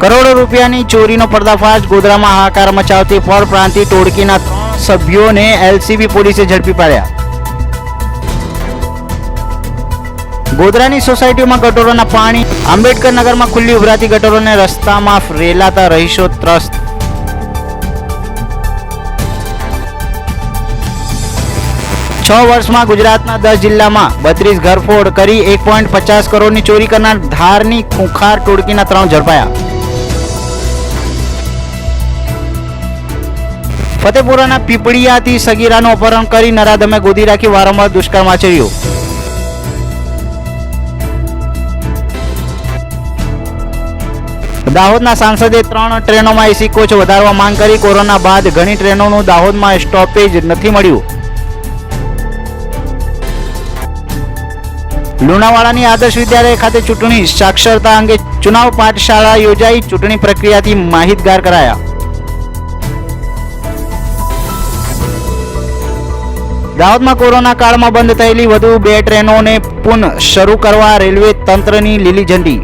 કરોડો રૂપિયાની ચોરીનો પર્દાફાશ. ગોધરામાં હાહાકાર મચાવતી પરપ્રાંતીય ટોળકીના 3 સભ્યોને એલસીબી પોલીસે ઝડપી પાડ્યા. ગોધરાની સોસાયટીઓમાં ગટરોના પાણી. આંબેડકર નગરમાં ખુલ્લી ઉભરાતી ગટરોને રસ્તામાં રેલાતા રહીશો ત્રસ્ત. છ વર્ષમાં ગુજરાતના 10 જિલ્લામાં 32 ઘરફોડ કરી 1.50 કરોડની ચોરી કરનાર ધારની ખૂંખાર ટોળકીના 3 ઝડપાયા. ફતેપુરાના પીપળિયાથી સગીરાનું અપહરણ કરી નરાધમે ગોદી રાખી વારંવાર દુષ્કર્મ આચર્યું. દાહોદના સાંસદે 3 ટ્રેનોમાં એસી કોચ વધારવા માંગ કરી. કોરોના બાદ ઘણી ટ્રેનોનું દાહોદમાં સ્ટોપેજ નથી મળ્યું. લુણાવાડાની આદર્શ વિદ્યાલય ખાતે ચૂંટણી સાક્ષરતા અંગે ચુનાવ પાઠશાળા યોજાઈ. ચૂંટણી પ્રક્રિયાથી માહિતગાર કરાયા. દાહોદમાં કોરોના કાળમાં બંધ થયેલી વધુ 2 ટ્રેનોને પુનઃ શરૂ કરવા રેલવે તંત્રની લીલી ઝંડી.